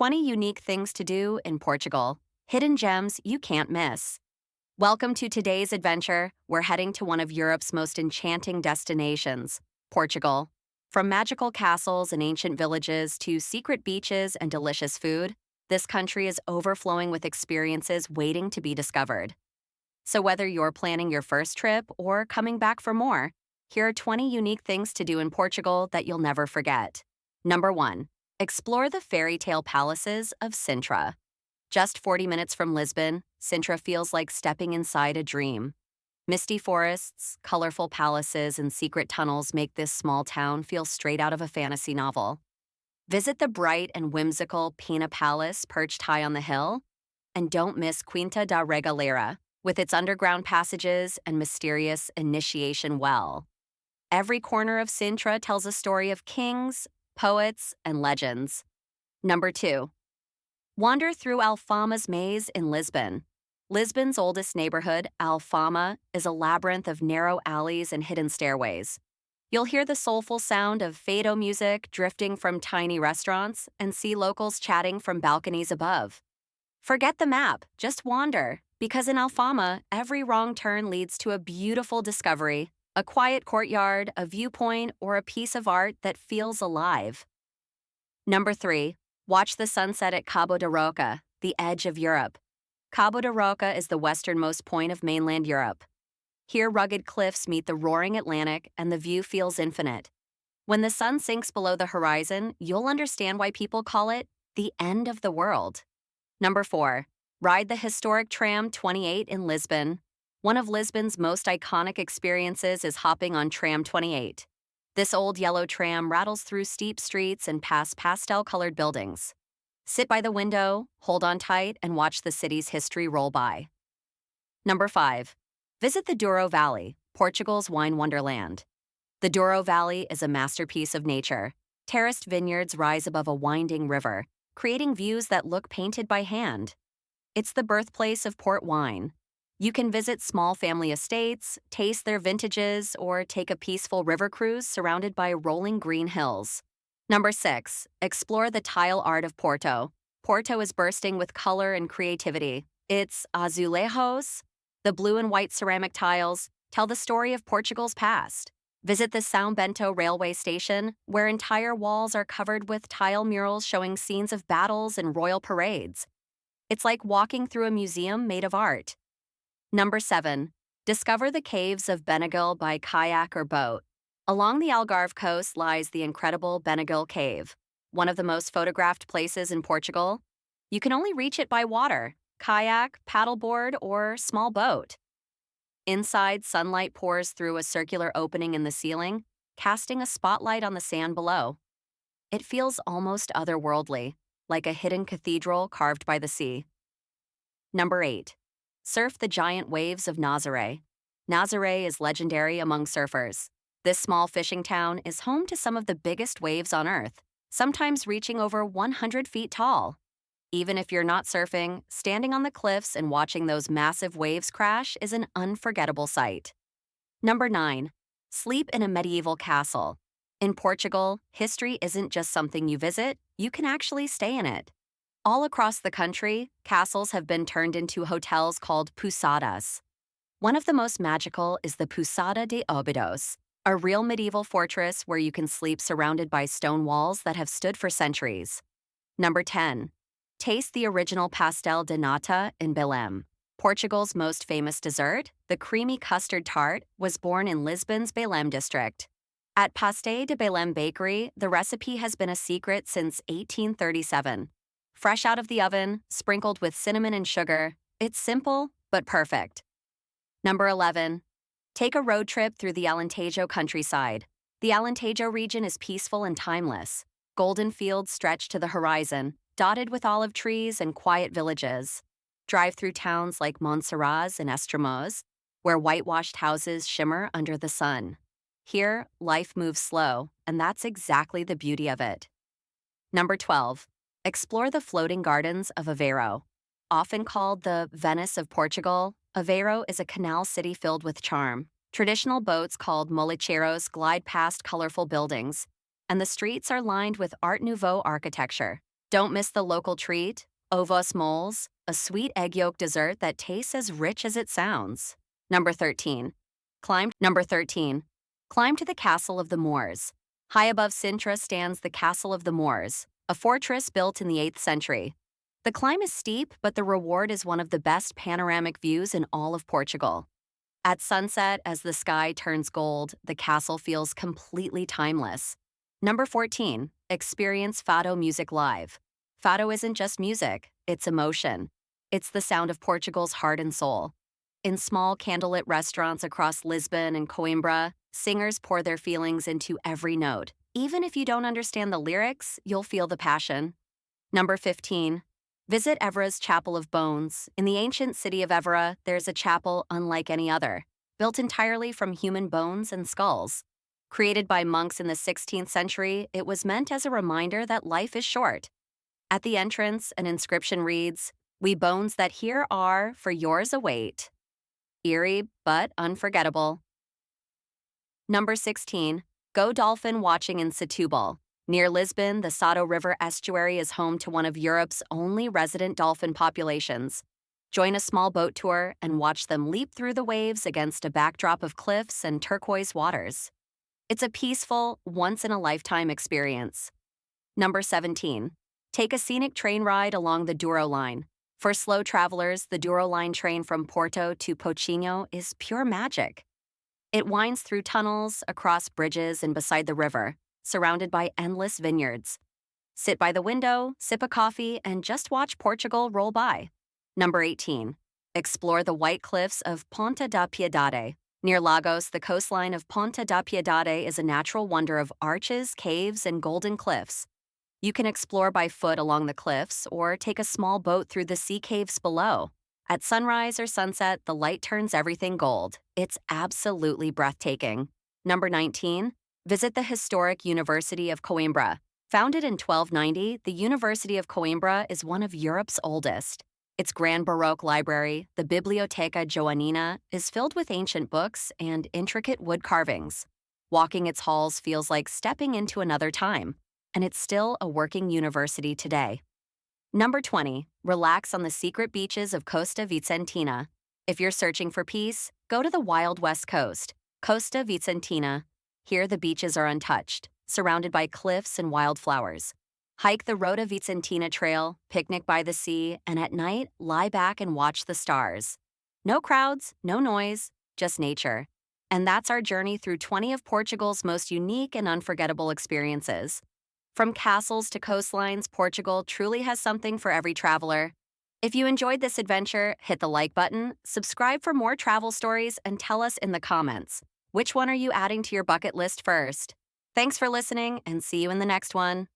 20 unique things to do in Portugal. Hidden gems you can't miss. Welcome to today's adventure. We're heading to one of Europe's most enchanting destinations, Portugal. From magical castles and ancient villages to secret beaches and delicious food, this country is overflowing with experiences waiting to be discovered. So whether you're planning your first trip or coming back for more, here are 20 unique things to do in Portugal that you'll never forget. Number 1. Explore the fairytale palaces of Sintra. Just 40 minutes from Lisbon, Sintra feels like stepping inside a dream. Misty forests, colorful palaces, and secret tunnels make this small town feel straight out of a fantasy novel. Visit the bright and whimsical Pina Palace perched high on the hill, and don't miss Quinta da Regaleira, with its underground passages and mysterious initiation well. Every corner of Sintra tells a story of kings, poets, and legends. Number 2. Wander through Alfama's maze in Lisbon. Lisbon's oldest neighborhood, Alfama, is a labyrinth of narrow alleys and hidden stairways. You'll hear the soulful sound of fado music drifting from tiny restaurants and see locals chatting from balconies above. Forget the map, just wander, because in Alfama, every wrong turn leads to a beautiful discovery, a quiet courtyard, a viewpoint, or a piece of art that feels alive. Number 3. Watch the sunset at Cabo da Roca, the edge of Europe. Cabo da Roca is the westernmost point of mainland Europe. Here, rugged cliffs meet the roaring Atlantic, and the view feels infinite. When the sun sinks below the horizon, you'll understand why people call it the end of the world. Number 4. Ride the historic tram 28 in Lisbon. One of Lisbon's most iconic experiences is hopping on tram 28. This old yellow tram rattles through steep streets and past pastel-colored buildings. Sit by the window, hold on tight, and watch the city's history roll by. Number 5. Visit the Douro Valley, Portugal's wine wonderland. The Douro Valley is a masterpiece of nature. Terraced vineyards rise above a winding river, creating views that look painted by hand. It's the birthplace of port wine. You can visit small family estates, taste their vintages, or take a peaceful river cruise surrounded by rolling green hills. Number 6. Explore the tile art of Porto. Porto is bursting with color and creativity. Its azulejos, the blue and white ceramic tiles, tell the story of Portugal's past. Visit the São Bento railway station, where entire walls are covered with tile murals showing scenes of battles and royal parades. It's like walking through a museum made of art. Number 7. Discover the caves of Benaguil by kayak or boat. Along the Algarve coast lies the incredible Benaguil Cave, one of the most photographed places in Portugal. You can only reach it by water, kayak, paddleboard, or small boat. Inside, sunlight pours through a circular opening in the ceiling, casting a spotlight on the sand below. It feels almost otherworldly, like a hidden cathedral carved by the sea. Number 8. Surf the giant waves of Nazaré. Nazaré is legendary among surfers. This small fishing town is home to some of the biggest waves on Earth, sometimes reaching over 100 feet tall. Even if you're not surfing, standing on the cliffs and watching those massive waves crash is an unforgettable sight. Number 9. Sleep in a medieval castle. In Portugal, history isn't just something you visit, you can actually stay in it. All across the country, castles have been turned into hotels called pousadas. One of the most magical is the Pousada de Óbidos, a real medieval fortress where you can sleep surrounded by stone walls that have stood for centuries. Number 10. Taste the original pastel de nata in Belém. Portugal's most famous dessert, the creamy custard tart, was born in Lisbon's Belém district. At Pastel de Belém Bakery, the recipe has been a secret since 1837. Fresh out of the oven, sprinkled with cinnamon and sugar, it's simple but perfect. Number 11. Take a road trip through the Alentejo countryside. The Alentejo region is peaceful and timeless. Golden fields stretch to the horizon, dotted with olive trees and quiet villages. Drive through towns like Monsaraz and Estremoz, where whitewashed houses shimmer under the sun. Here, life moves slow, and that's exactly the beauty of it. Number 12. Explore the floating gardens of Aveiro. Often called the Venice of Portugal, Aveiro is a canal city filled with charm. Traditional boats called molicheiros glide past colorful buildings, and the streets are lined with Art Nouveau architecture. Don't miss the local treat, ovos moles, a sweet egg yolk dessert that tastes as rich as it sounds. Number 13. Number 13. Climb to the Castle of the Moors. High above Sintra stands the Castle of the Moors, a fortress built in the 8th century. The climb is steep, but the reward is one of the best panoramic views in all of Portugal. At sunset, as the sky turns gold, the castle feels completely timeless. Number 14. Experience Fado music live. Fado isn't just music, it's emotion. It's the sound of Portugal's heart and soul. In small candlelit restaurants across Lisbon and Coimbra, singers pour their feelings into every note. Even if you don't understand the lyrics, you'll feel the passion. Number 15. Visit Évора's Chapel of Bones. In the ancient city of Évora, there's a chapel unlike any other, built entirely from human bones and skulls. Created by monks in the 16th century, it was meant as a reminder that life is short. At the entrance, an inscription reads, "We bones that here are, for yours await." Eerie, but unforgettable. Number 16. Go dolphin watching in Setúbal. Near Lisbon, the Sado River estuary is home to one of Europe's only resident dolphin populations. Join a small boat tour and watch them leap through the waves against a backdrop of cliffs and turquoise waters. It's a peaceful, once-in-a-lifetime experience. Number 17. Take a scenic train ride along the Douro Line. For slow travelers, the Douro Line train from Porto to Pocinho is pure magic. It winds through tunnels, across bridges, and beside the river, surrounded by endless vineyards. Sit by the window, sip a coffee, and just watch Portugal roll by. Number 18. Explore the white cliffs of Ponta da Piedade. Near Lagos, the coastline of Ponta da Piedade is a natural wonder of arches, caves, and golden cliffs. You can explore by foot along the cliffs or take a small boat through the sea caves below. At sunrise or sunset, the light turns everything gold. It's absolutely breathtaking. Number 19. Visit the historic University of Coimbra. Founded in 1290, the University of Coimbra is one of Europe's oldest. Its grand Baroque library, the Biblioteca Joanina, is filled with ancient books and intricate wood carvings. Walking its halls feels like stepping into another time, and it's still a working university today. Number 20. Relax on the secret beaches of Costa Vicentina. If you're searching for peace, go to the wild west coast, Costa Vicentina. Here the beaches are untouched, surrounded by cliffs and wildflowers. Hike the Rota Vicentina Trail, picnic by the sea, and at night, lie back and watch the stars. No crowds, no noise, just nature. And that's our journey through 20 of Portugal's most unique and unforgettable experiences. From castles to coastlines, Portugal truly has something for every traveler. If you enjoyed this adventure, hit the like button, subscribe for more travel stories, and tell us in the comments, which one are you adding to your bucket list first? Thanks for listening, and see you in the next one.